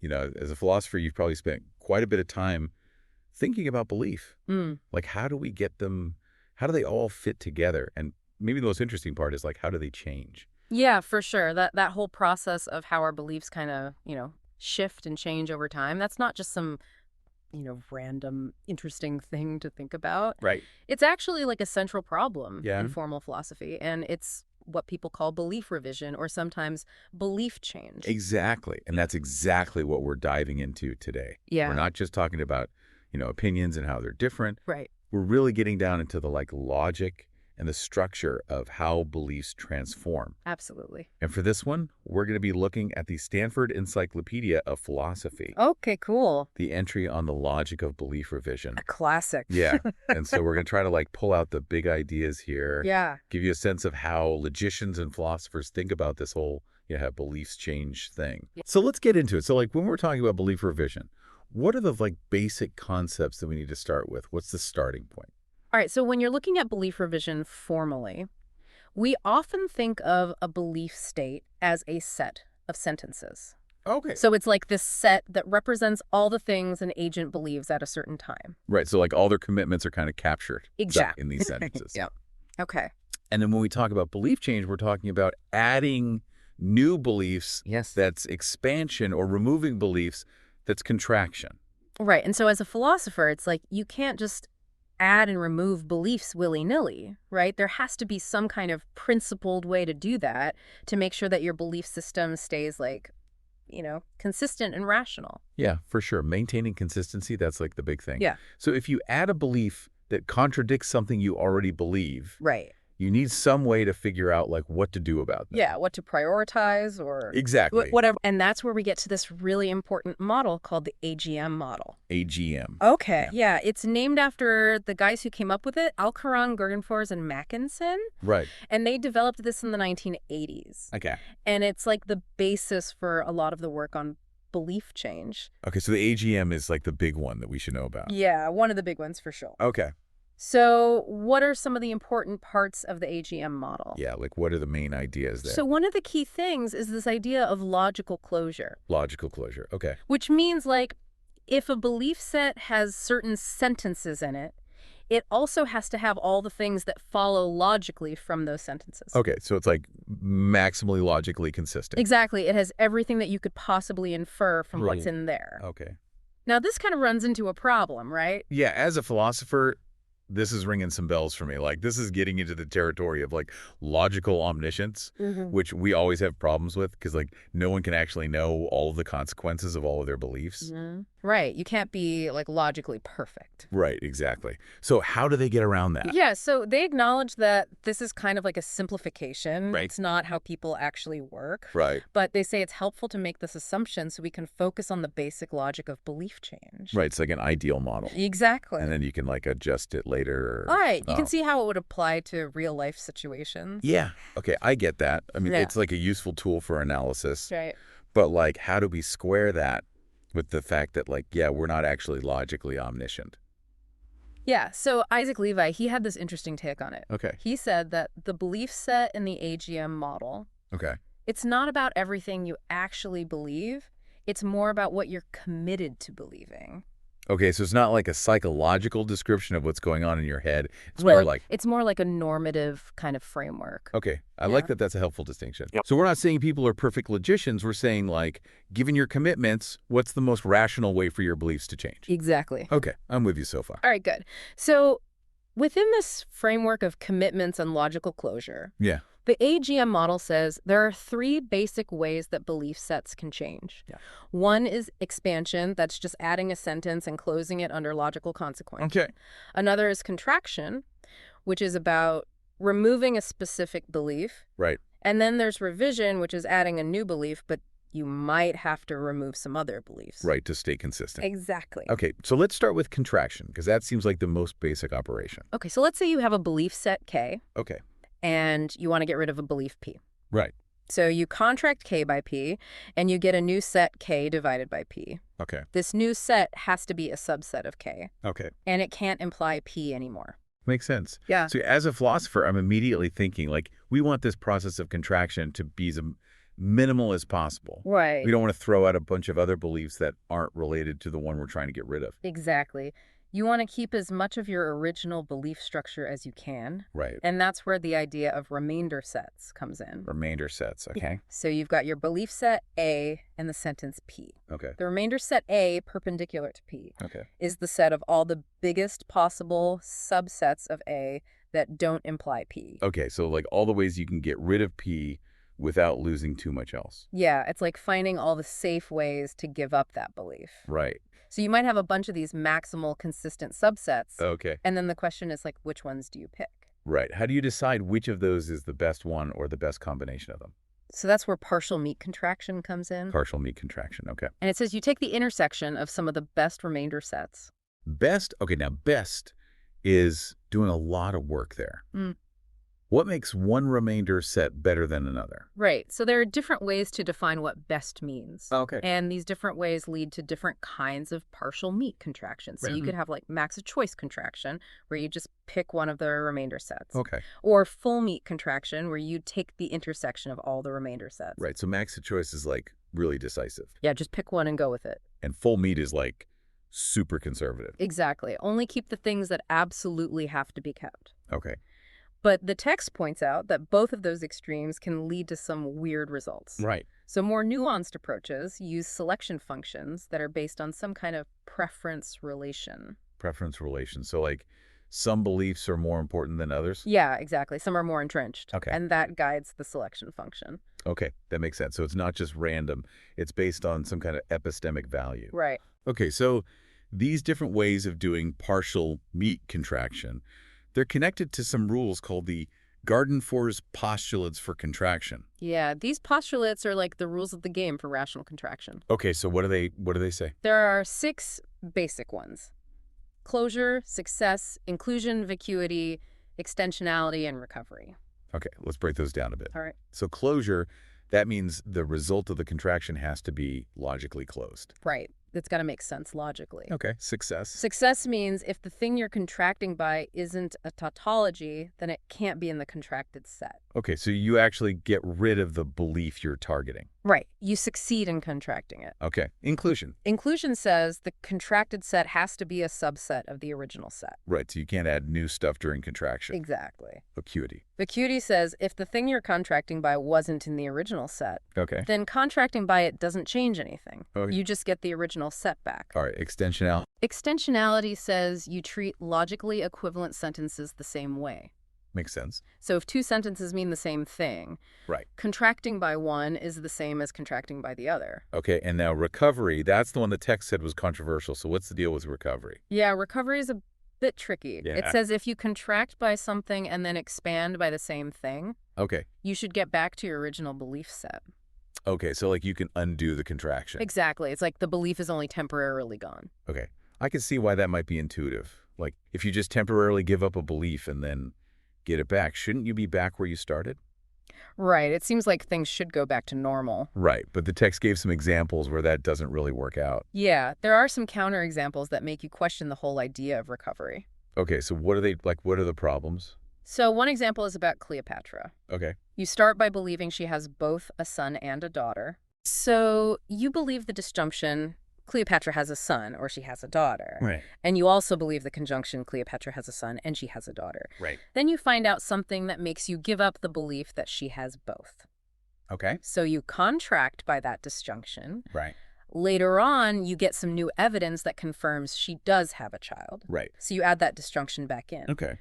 As a philosopher, you've probably spent quite a bit of time thinking about belief. Mm. Like, how do we get them, how do they all fit together? And maybe the most interesting part is, like, how do they change? Yeah, for sure. That whole process of how our beliefs kind of, shift and change over time, that's not just some, random interesting thing to think about. Right. It's actually like a central problem Yeah. in formal philosophy, and it's what people call belief revision or sometimes belief change. Exactly. And that's exactly what we're diving into today. We're Yeah, not just talking about, opinions and how they're different. right. We're really getting down into the logic and the structure of how beliefs transform. Absolutely. And for this one, we're going to be looking at the Stanford Encyclopedia of Philosophy, Okay, cool. the entry on the logic of belief revision. A classic. Yeah. And so we're going to try to pull out the big ideas here, Yeah. give you a sense of how logicians and philosophers think about this whole how beliefs change thing. Yeah. So let's get into it. So when we're talking about belief revision, what are the basic concepts that we need to start with? What's the starting point? All right, so when you're looking at belief revision formally, we often think of a belief state as a set of sentences. Okay. So it's like this set that represents all the things an agent believes at a certain time. Right. So all their commitments are kind of captured Exactly. in these sentences. Yep. Okay. And then when we talk about belief change, we're talking about adding new beliefs. Yes. That's expansion, or removing beliefs that's contraction. Right. And so as a philosopher, it's like you can't just add and remove beliefs willy-nilly, right? There has to be some kind of principled way to do that to make sure that your belief system stays consistent and rational. Yeah, for sure. Maintaining consistency, that's the big thing. Yeah. So if you add a belief that contradicts something you already believe, Right. you need some way to figure out what to do about that. Yeah, what to prioritize or Exactly. whatever. And that's where we get to this really important model called the AGM model. AGM. Okay. Yeah, it's named after the guys who came up with it, Alcaron, Gergenfors, and Mackinson. Right. And they developed this in the 1980s. Okay. And it's the basis for a lot of the work on belief change. Okay, so the AGM is the big one that we should know about. Yeah, one of the big ones for sure. Okay. So what are some of the important parts of the AGM model? Yeah, what are the main ideas there? So one of the key things is this idea of logical closure. Logical closure. Okay. Which means, if a belief set has certain sentences in it, it also has to have all the things that follow logically from those sentences. Okay, so it's maximally logically consistent. Exactly. It has everything that you could possibly infer from what's in there. Okay. Now, this kind of runs into a problem, right? Yeah, as a philosopher, this is ringing some bells for me. This is getting into the territory of logical omniscience, which we always have problems with because no one can actually know all of the consequences of all of their beliefs. Right. You can't be logically perfect. Right, exactly. So how do they get around that? Yeah, so they acknowledge that this is kind of a simplification. Right. It's not how people actually work. Right. But they say it's helpful to make this assumption so we can focus on the basic logic of belief change. Right, it's an ideal model. Exactly. And then you can adjust it later. All right. You can see how it would apply to real life situations. Yeah. Okay, I get that. I mean, Yeah. it's a useful tool for analysis. Right. But how do we square that with the fact that we're not actually logically omniscient? Yeah. So Isaac Levi, he had this interesting take on it. Okay. He said that the belief set in the AGM model, Okay. it's not about everything you actually believe. It's more about what you're committed to believing. Okay, so it's not a psychological description of what's going on in your head. It's more It's more like a normative kind of framework. Okay, I Yeah. like that. That's a helpful distinction. Yep. So we're not saying people are perfect logicians. We're saying given your commitments, what's the most rational way for your beliefs to change? Exactly. Okay, I'm with you so far. All right, good. So within this framework of commitments and logical closure, Yeah. the AGM model says there are three basic ways that belief sets can change. Yeah. One is expansion, that's just adding a sentence and closing it under logical consequence. Okay. Another is contraction, which is about removing a specific belief. Right. And then there's revision, which is adding a new belief, but you might have to remove some other beliefs. Right, to stay consistent. Exactly. Okay, so let's start with contraction, because that seems like the most basic operation. Okay, so let's say you have a belief set K, Okay. and you want to get rid of a belief P. Right. So you contract K by P, and you get a new set K divided by P. Okay. This new set has to be a subset of K, Okay. and it can't imply P anymore. Makes sense. Yeah. So as a philosopher, I'm immediately thinking we want this process of contraction to be minimal as possible. Right. We don't want to throw out a bunch of other beliefs that aren't related to the one we're trying to get rid of. Exactly. You want to keep as much of your original belief structure as you can. Right. And that's where the idea of remainder sets comes in. Remainder sets, okay? So you've got your belief set A and the sentence P. Okay. The remainder set A, perpendicular to P, Okay. is the set of all the biggest possible subsets of A that don't imply P. Okay, so like all the ways you can get rid of P without losing too much else. Yeah, it's like finding all the safe ways to give up that belief. Right. So you might have a bunch of these maximal consistent subsets, Okay. and then the question is like, which ones do you pick? Right. How do you decide which of those is the best one or the best combination of them? So that's where partial meat contraction comes in. Partial meat contraction, okay. And it says you take the intersection of some of the best remainder sets. Best, okay, now best is doing a lot of work there. Mm. What makes one remainder set better than another? Right. So there are different ways to define what best means. Okay. And these different ways lead to different kinds of partial meat contractions. So Right. you could have like max of choice contraction, where you just pick one of the remainder sets. Okay. Or full meat contraction, where you take the intersection of all the remainder sets. Right, so max of choice is like really decisive. Yeah, just pick one and go with it. And full meat is like super conservative. Exactly. Only keep the things that absolutely have to be kept. Okay. But the text points out that both of those extremes can lead to some weird results. Right. So more nuanced approaches use selection functions that are based on some kind of preference relation. Preference relations. So like some beliefs are more important than others? Yeah, exactly. Some are more entrenched. Okay. And that guides the selection function. Okay, that makes sense. So it's not just random. It's based on some kind of epistemic value. Right. Okay, so these different ways of doing partial meat contraction, they're connected to some rules called the Gardenfor's postulates for contraction. Yeah, these postulates are like the rules of the game for rational contraction. Okay, so what do they say? There are 6 basic ones: closure, success, inclusion, vacuity, extensionality, and recovery. Okay, let's break those down a bit. All right. So closure, that means the result of the contraction has to be logically closed. Right. It's got to make sense logically. Okay, success. Success means if the thing you're contracting by isn't a tautology, then it can't be in the contracted set. Okay, so you actually get rid of the belief you're targeting. Right. You succeed in contracting it. Okay, inclusion. Inclusion says the contracted set has to be a subset of the original set. Right, so you can't add new stuff during contraction. Exactly. Vacuity. Vacuity says if the thing you're contracting by wasn't in the original set, Okay. then contracting by it doesn't change anything. Okay. You just get the original set back. All right, extensionality. Extensionality says you treat logically equivalent sentences the same way. Makes sense. So if 2 sentences mean the same thing, Right. contracting by one is the same as contracting by the other. Okay, and now recovery, that's the one the text said was controversial. So what's the deal with recovery? Yeah, recovery is a bit tricky. Yeah. It says if you contract by something and then expand by the same thing, Okay. you should get back to your original belief set. Okay, so like you can undo the contraction. Exactly. It's like the belief is only temporarily gone. Okay. I can see why that might be intuitive. Like if you just temporarily give up a belief and then get it back, shouldn't you be back where you started? Right. It seems like things should go back to normal. Right, but the text gave some examples where that doesn't really work out. Yeah, there are some counterexamples that make you question the whole idea of recovery. Okay, so what are they like? What are the problems? So one example is about Cleopatra. Okay. You start by believing she has both a son and a daughter. So you believe the disjunction Cleopatra has a son or she has a daughter. Right. And you also believe the conjunction Cleopatra has a son and she has a daughter. Right. Then you find out something that makes you give up the belief that she has both. Okay. So you contract by that disjunction. Right. Later on, you get some new evidence that confirms she does have a child. Right. So you add that disjunction back in. Okay.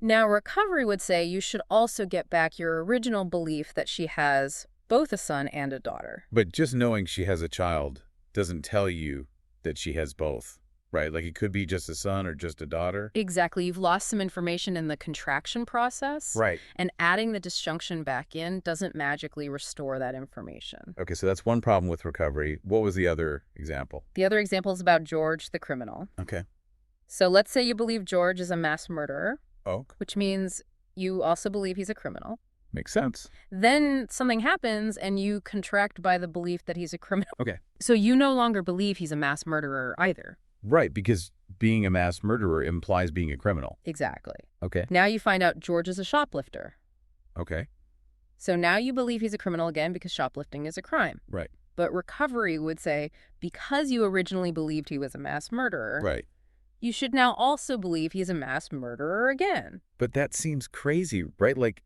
Now, recovery would say you should also get back your original belief that she has both a son and a daughter. But just knowing she has a child doesn't tell you that she has both, right? Like it could be just a son or just a daughter. Exactly. You've lost some information in the contraction process. Right. And adding the disjunction back in doesn't magically restore that information. Okay, so that's one problem with recovery. What was the other example? The other example is about George the criminal. Okay. So let's say you believe George is a mass murderer, Oh, which means you also believe he's a criminal. makes sense. Then something happens and you contract by the belief that he's a criminal. Okay. So you no longer believe he's a mass murderer either. Right, because being a mass murderer implies being a criminal. Exactly. Okay. Now you find out George is a shoplifter. Okay. So now you believe he's a criminal again because shoplifting is a crime. Right. But recovery would say, because you originally believed he was a mass murderer, Right. you should now also believe he's a mass murderer again. But that seems crazy, right? Like,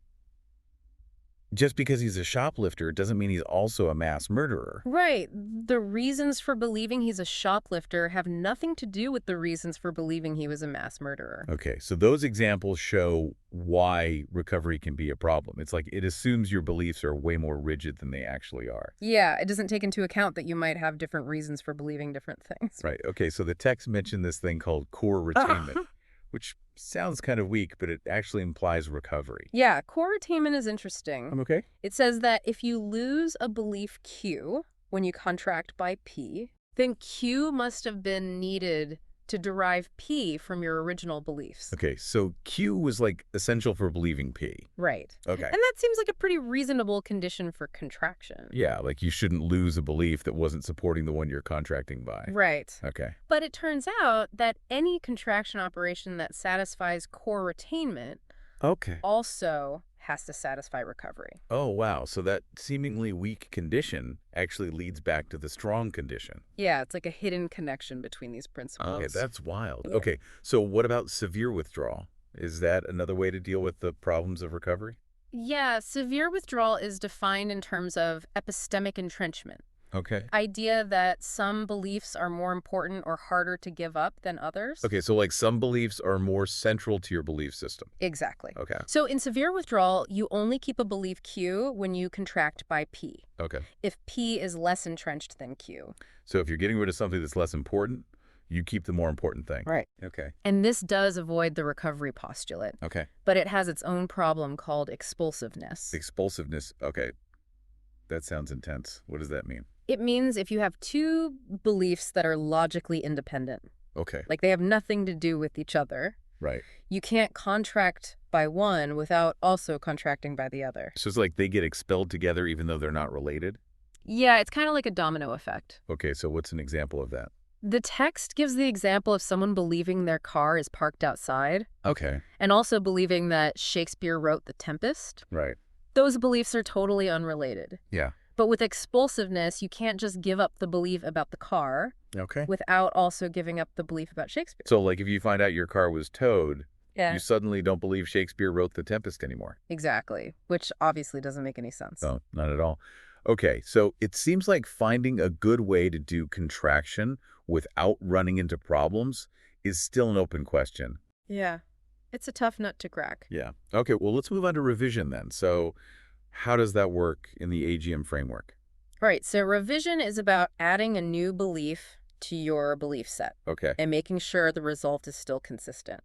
just because he's a shoplifter doesn't mean he's also a mass murderer. Right. The reasons for believing he's a shoplifter have nothing to do with the reasons for believing he was a mass murderer. Okay, so those examples show why recovery can be a problem. It's like it assumes your beliefs are way more rigid than they actually are. Yeah, it doesn't take into account that you might have different reasons for believing different things. Right, okay, so the text mentioned this thing called core retainment, which sounds kind of weak, but it actually implies recovery. Yeah, core retainment is interesting. Okay. It says that if you lose a belief Q when you contract by P, then Q must have been needed to derive P from your original beliefs. Okay, so Q was like essential for believing P. Right. Okay. And that seems like a pretty reasonable condition for contraction. Yeah, like you shouldn't lose a belief that wasn't supporting the one you're contracting by. Right. Okay. But it turns out that any contraction operation that satisfies core retainment Okay. also has to satisfy recovery. Oh, wow. So that seemingly weak condition actually leads back to the strong condition. Yeah, it's like a hidden connection between these principles. Okay, that's wild. Yeah. Okay, so what about severe withdrawal? Is that another way to deal with the problems of recovery? Yeah, severe withdrawal is defined in terms of epistemic entrenchment. Okay. Idea that some beliefs are more important or harder to give up than others. Okay, so like some beliefs are more central to your belief system. Exactly. Okay. So in severe withdrawal, you only keep a belief Q when you contract by P. Okay. If P is less entrenched than Q. So if you're getting rid of something that's less important, you keep the more important thing. Right. Okay. And this does avoid the recovery postulate, Okay. but it has its own problem called expulsiveness. Expulsiveness. Okay. That sounds intense. What does that mean? It means if you have two beliefs that are logically independent, Okay. like they have nothing to do with each other, Right. you can't contract by one without also contracting by the other. So it's like they get expelled together even though they're not related? Yeah, it's kind of like a domino effect. Okay, so what's an example of that? The text gives the example of someone believing their car is parked outside Okay. and also believing that Shakespeare wrote The Tempest. Right. Those beliefs are totally unrelated. Yeah. But with expulsiveness, you can't just give up the belief about the car Okay. without also giving up the belief about Shakespeare. So like if you find out your car was towed, Yeah, you suddenly don't believe Shakespeare wrote The Tempest anymore. exactly, which obviously doesn't make any sense. No, not at all. Okay, so it seems like finding a good way to do contraction without running into problems is still an open question. Yeah, it's a tough nut to crack. Yeah. Okay, well, let's move on to revision then. So how does that work in the AGM framework? Right, so revision is about adding a new belief to your belief set Okay, and making sure the result is still consistent.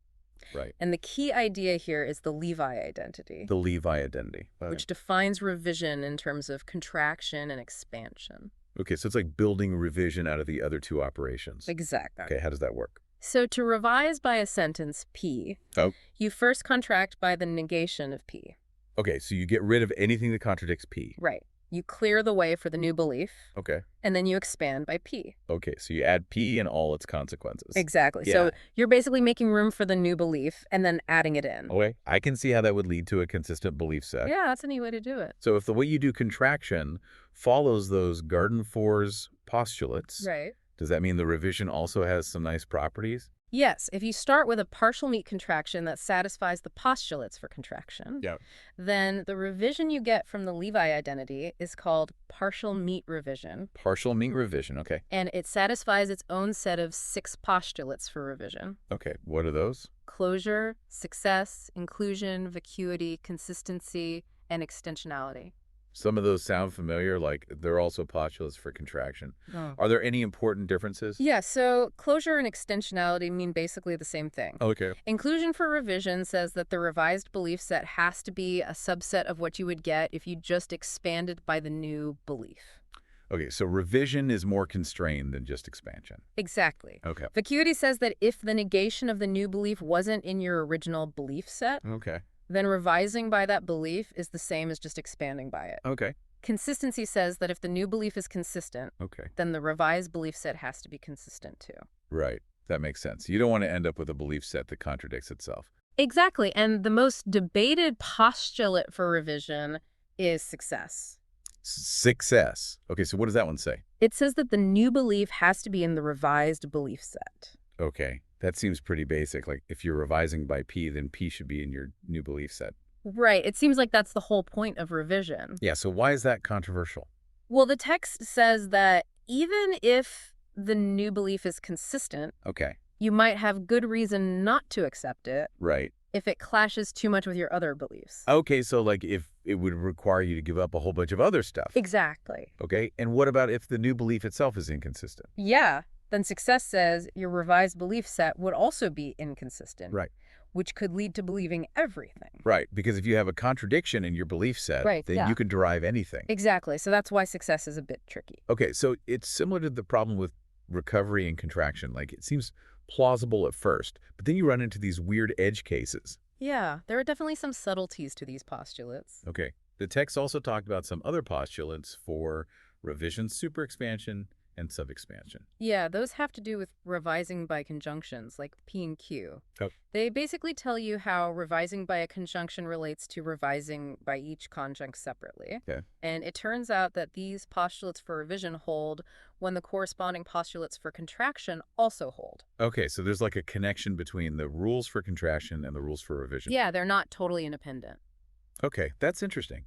right. And the key idea here is the Levi identity, The Levi identity. which defines revision in terms of contraction and expansion. Okay, so it's like building revision out of the other two operations. Exactly. Okay, how does that work? So to revise by a sentence P, Oh. you first contract by the negation of P. Okay, so you get rid of anything that contradicts P. Right. You clear the way for the new belief, Okay. and then you expand by P. Okay, so you add P and all its consequences. Exactly. Yeah. So you're basically making room for the new belief and then adding it in. Okay, I can see how that would lead to a consistent belief set. Yeah, that's a neat way to do it. So if the way you do contraction follows those Garden-For's postulates, Right. does that mean the revision also has some nice properties? Yes, if you start with a partial meat contraction that satisfies the postulates for contraction, Yeah. then the revision you get from the Levi identity is called partial meat revision, Partial meat revision, okay. and it satisfies its own set of 6 postulates for revision. Okay, what are those? Closure, success, inclusion, vacuity, consistency, and extensionality. Some of those sound familiar, like they're also postulates for contraction. Are there any important differences? Yeah, so closure and extensionality mean basically the same thing. Okay. Inclusion for revision says that the revised belief set has to be a subset of what you would get if you just expanded by the new belief. Okay, so revision is more constrained than just expansion. Exactly. Okay. Vacuity says that if the negation of the new belief wasn't in your original belief set, Okay. then revising by that belief is the same as just expanding by it. Okay. Consistency says that if the new belief is consistent, Okay. then the revised belief set has to be consistent too. Right. That makes sense. You don't want to end up with a belief set that contradicts itself. Exactly. And the most debated postulate for revision is success. Success. Okay, so what does that one say? It says that the new belief has to be in the revised belief set. Okay, that seems pretty basic. Like if you're revising by P, then P should be in your new belief set. Right. It seems like that's the whole point of revision. Yeah, so why is that controversial? Well, the text says that even if the new belief is consistent, Okay, you might have good reason not to accept it right. if it clashes too much with your other beliefs. Okay, so like if it would require you to give up a whole bunch of other stuff. Exactly. Okay, and what about if the new belief itself is inconsistent? Yeah. Then success says your revised belief set would also be inconsistent. Right. Which could lead to believing everything. Right, because if you have a contradiction in your belief set, Right, then yeah. you can derive anything. Exactly. So that's why success is a bit tricky. Okay, so it's similar to the problem with recovery and contraction. Like it seems plausible at first, but then you run into these weird edge cases. Yeah, there are definitely some subtleties to these postulates. Okay, the text also talked about some other postulates for revision, superexpansion, and subexpansion. Yeah, those have to do with revising by conjunctions, like P and Q. Oh. They basically tell you how revising by a conjunction relates to revising by each conjunct separately. Okay. And it turns out that these postulates for revision hold when the corresponding postulates for contraction also hold. Okay, so there's like a connection between the rules for contraction and the rules for revision. Yeah, they're not totally independent. Okay, that's interesting.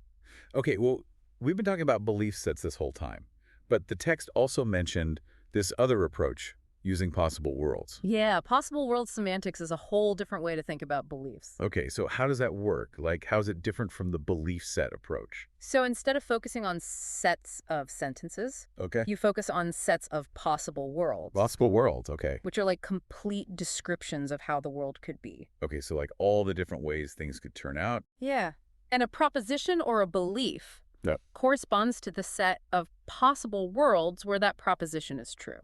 Okay, well, we've been talking about belief sets this whole time, but the text also mentioned this other approach using possible worlds. Yeah, possible world semantics is a whole different way to think about beliefs. Okay, so how does that work? Like, how is it different from the belief set approach? So instead of focusing on sets of sentences, Okay. you focus on sets of possible worlds, Possible worlds, okay. which are like complete descriptions of how the world could be. Okay, so like all the different ways things could turn out. Yeah. And a proposition or a belief Yep. corresponds to the set of possible worlds where that proposition is true.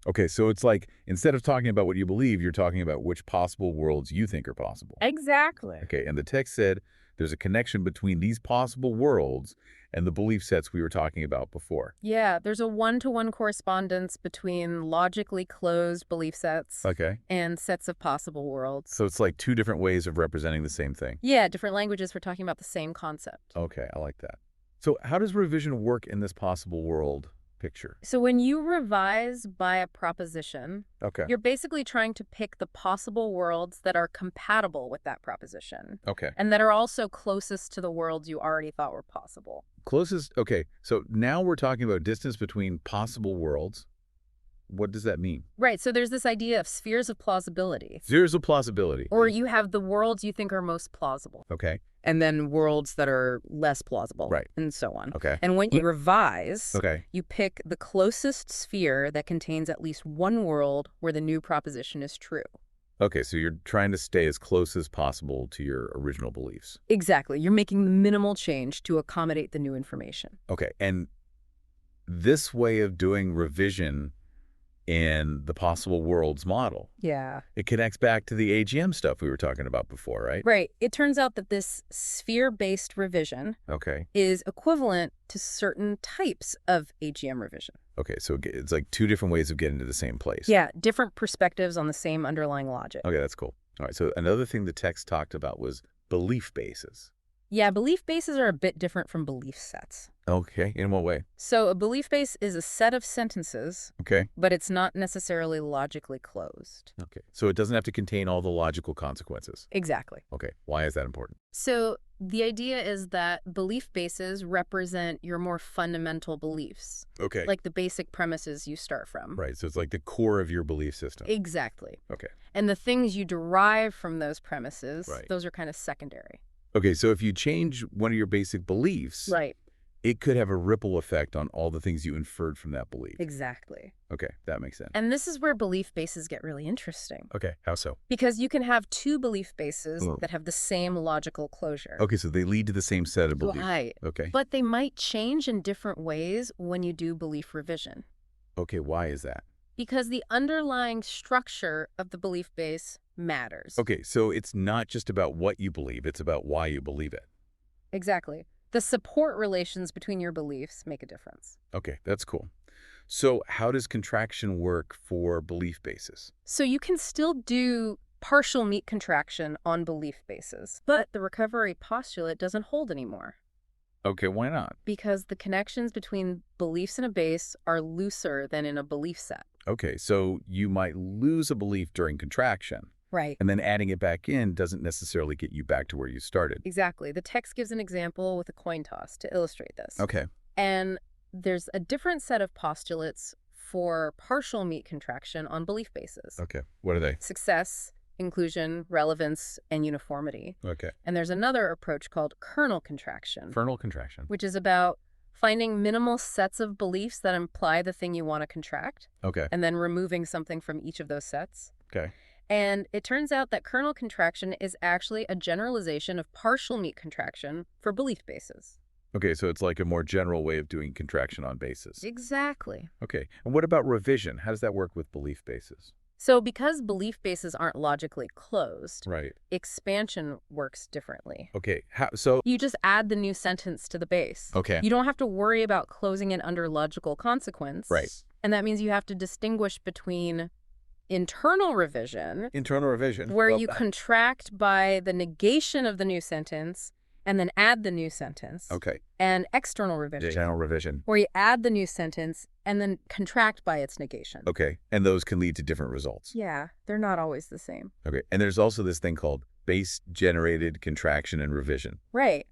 Okay, so it's like instead of talking about what you believe, you're talking about which possible worlds you think are possible. Exactly. Okay, and the text said there's a connection between these possible worlds and the belief sets we were talking about before. Yeah, there's a one-to-one correspondence between logically closed belief sets Okay, and sets of possible worlds. so it's like two different ways of representing the same thing. Yeah, different languages for talking about the same concept. Okay, I like that. So how does revision work in this possible world picture? So when you revise by a proposition, Okay. you're basically trying to pick the possible worlds that are compatible with that proposition Okay. and that are also closest to the worlds you already thought were possible. Closest. Okay. So now we're talking about distance between possible worlds. What does that mean? Right, so there's this idea of spheres of plausibility. Spheres of plausibility. Or you have the worlds you think are most plausible. Okay. And then worlds that are less plausible. Right. And so on. Okay. And when you revise, Okay. you pick the closest sphere that contains at least one world where the new proposition is true. Okay. So you're trying to stay as close as possible to your original beliefs. Exactly. You're making the minimal change to accommodate the new information. Okay. And this way of doing revision in the possible worlds model, Yeah. it connects back to the AGM stuff we were talking about before, right? Right. It turns out that this sphere-based revision Okay. is equivalent to certain types of AGM revision. Okay. So it's like two different ways of getting to the same place. Yeah, different perspectives on the same underlying logic. Okay. That's cool. All right. So another thing the text talked about was belief bases. Yeah, belief bases are a bit different from belief sets. Okay. In what way? So a belief base is a set of sentences, Okay. but it's not necessarily logically closed. Okay. So it doesn't have to contain all the logical consequences. Exactly. Okay. Why is that important? So the idea is that belief bases represent your more fundamental beliefs, Okay. like the basic premises you start from. Right. So it's like the core of your belief system. Exactly. Okay. And the things you derive from those premises, Right. those are kind of secondary. Okay. So if you change one of your basic beliefs, Right. it could have a ripple effect on all the things you inferred from that belief. Exactly. Okay. That makes sense. And this is where belief bases get really interesting. Okay. How so? Because you can have two belief bases Oh. that have the same logical closure. Okay. So they lead to the same set of beliefs. Right. Okay. But they might change in different ways when you do belief revision. Okay. Why is that? Because the underlying structure of the belief base matters. Okay. So it's not just about what you believe. It's about why you believe it. Exactly. The support relations between your beliefs make a difference. Okay. That's cool. So how does contraction work for belief bases? So you can still do partial meat contraction on belief bases, but the recovery postulate doesn't hold anymore. Okay, why not? Because the connections between beliefs in a base are looser than in a belief set. Okay, so you might lose a belief during contraction, Right. and then adding it back in doesn't necessarily get you back to where you started. Exactly. The text gives an example with a coin toss to illustrate this. Okay. And there's a different set of postulates for partial meat contraction on belief bases. Okay. What are they? Success, inclusion, relevance, and uniformity. Okay. And there's another approach called kernel contraction, Vernal contraction. which is about finding minimal sets of beliefs that imply the thing you want to contract, Okay. and then removing something from each of those sets. Okay. And it turns out that kernel contraction is actually a generalization of partial meat contraction for belief bases. Okay, so it's like a more general way of doing contraction on bases. Exactly. Okay. And what about revision? How does that work with belief bases? So because belief bases aren't logically closed, Right. expansion works differently. Okay. So You just add the new sentence to the base. okay. You don't have to worry about closing it under logical consequence. Right. And that means you have to distinguish between internal revision, Internal revision. where Well, you contract by the negation of the new sentence and then add the new sentence, Okay. and external revision, General revision. where you add the new sentence and then contract by its negation. Okay. And those can lead to different results. Yeah, they're not always the same. Okay. And there's also this thing called base-generated contraction and revision. Right.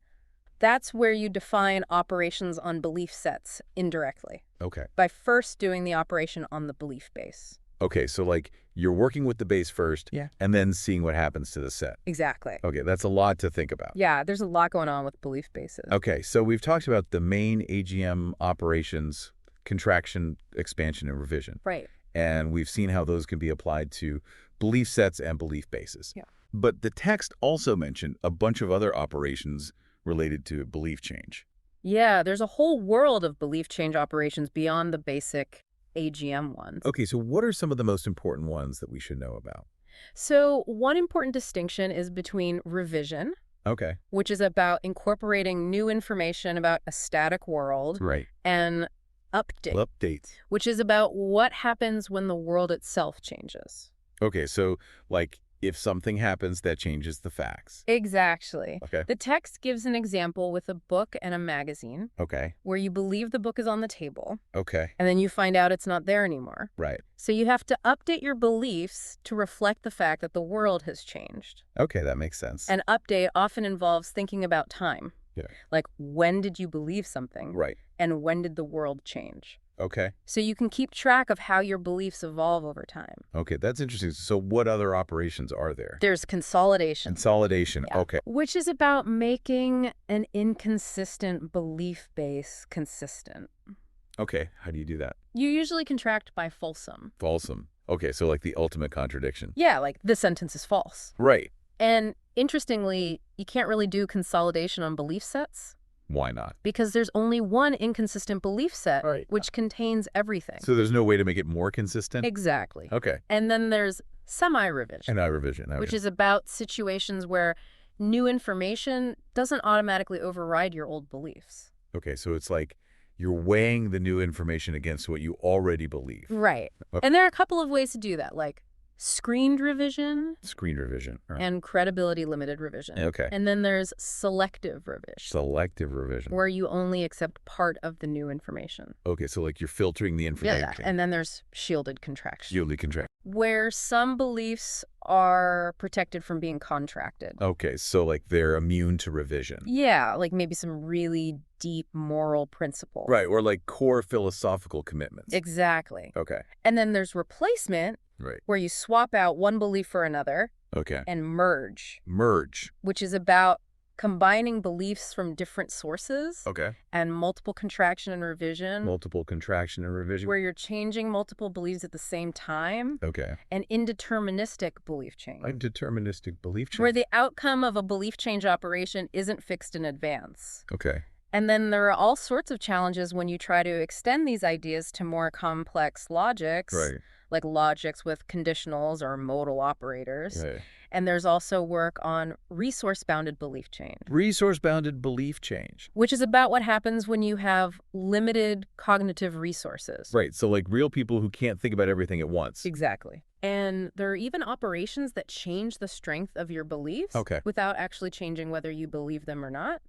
That's where you define operations on belief sets indirectly, Okay. by first doing the operation on the belief base. Okay. So like you're working with the base first Yeah. and then seeing what happens to the set. Exactly. Okay. That's a lot to think about. Yeah, there's a lot going on with belief bases. Okay. So we've talked about the main AGM operations, contraction, expansion, and revision. Right. And we've seen how those can be applied to belief sets and belief bases. Yeah. But the text also mentioned a bunch of other operations related to belief change. Yeah, there's a whole world of belief change operations beyond the basic AGM ones. Okay, so what are some of the most important ones that we should know about? So one important distinction is between revision, Okay. which is about incorporating new information about a static world, Right. and update, Updates. which is about what happens when the world itself changes. Okay, so like if something happens that changes the facts. Exactly. Okay. The text gives an example with a book and a magazine Okay. where you believe the book is on the table, Okay. and then you find out it's not there anymore. Right. So you have to update your beliefs to reflect the fact that the world has changed. Okay, that makes sense. An update often involves thinking about time. Yeah. Like, when did you believe something? Right. And when did the world change? Okay. So you can keep track of how your beliefs evolve over time. Okay, that's interesting. So what other operations are there? There's consolidation. Consolidation. Yeah. Okay. Which is about making an inconsistent belief base consistent. Okay, how do you do that? You usually contract by fulsome. Falsum. Okay, so like the ultimate contradiction. Yeah, like the sentence is false. Right. And interestingly, you can't really do consolidation on belief sets Why not? because there's only one inconsistent belief set, Right. which contains everything. So there's no way to make it more consistent? Exactly. Okay. And then there's semi-revision, And I revision. which is about situations where new information doesn't automatically override your old beliefs. Okay, so it's like you're weighing the new information against what you already believe. Right. Okay. And there are a couple of ways to do that, like screened revision Screen revision. All right. and credibility limited revision. Okay. And then there's selective revision, Selective revision. where you only accept part of the new information. Okay, so like you're filtering the information. Yeah. And then there's shielded contraction, Yieldly contract. where some beliefs are protected from being contracted. Okay, so like they're immune to revision. Yeah, like maybe some really deep moral principle. Right, or like core philosophical commitments. Exactly. Okay. And then there's replacement, Right. where you swap out one belief for another, Okay. and merge, Merge. which is about combining beliefs from different sources Okay. and multiple contraction and revision, Multiple contraction and revision. where you're changing multiple beliefs at the same time, Okay. and indeterministic belief change, A deterministic belief change. where the outcome of a belief change operation isn't fixed in advance. Okay. And then there are all sorts of challenges when you try to extend these ideas to more complex logics, Right. like logics with conditionals or modal operators. Right. And there's also work on resource-bounded belief change, Resource-bounded belief change. which is about what happens when you have limited cognitive resources. Right, so like real people who can't think about everything at once. Exactly. And there are even operations that change the strength of your beliefs Okay. without actually changing whether you believe them or not.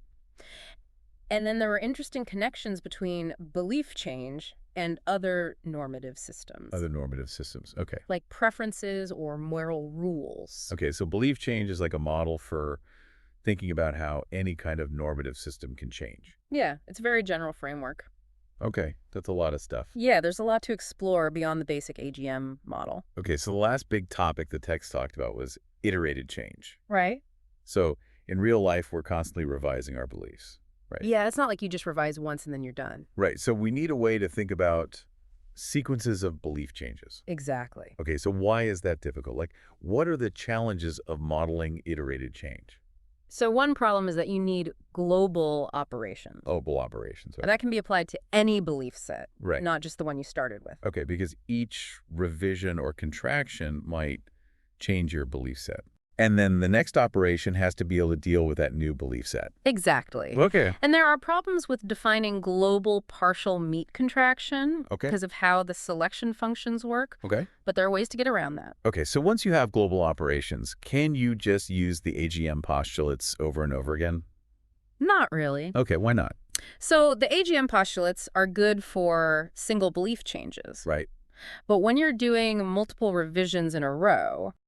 And then there were interesting connections between belief change and other normative systems, Other normative systems. Okay. like preferences or moral rules. Okay, so belief change is like a model for thinking about how any kind of normative system can change. Yeah, it's a very general framework. Okay, that's a lot of stuff. Yeah, there's a lot to explore beyond the basic AGM model. Okay, so the last big topic the text talked about was iterated change. Right? So in real life, we're constantly revising our beliefs, right? Yeah, it's not like you just revise once and then you're done. Right, so we need a way to think about sequences of belief changes. Exactly. Okay, so why is that difficult? Like, what are the challenges of modeling iterated change? So one problem is that you need global operations. Global operations. That can be applied to any belief set, Right. not just the one you started with. Okay, because each revision or contraction might change your belief set. And then the next operation has to be able to deal with that new belief set. Exactly. Okay. And there are problems with defining global partial meat contraction Okay. because of how the selection functions work, Okay. but there are ways to get around that. Okay, so once you have global operations, can you just use the AGM postulates over and over again? Not really. Okay, why not? So the AGM postulates are good for single belief changes. Right. But when you're doing multiple revisions in a row,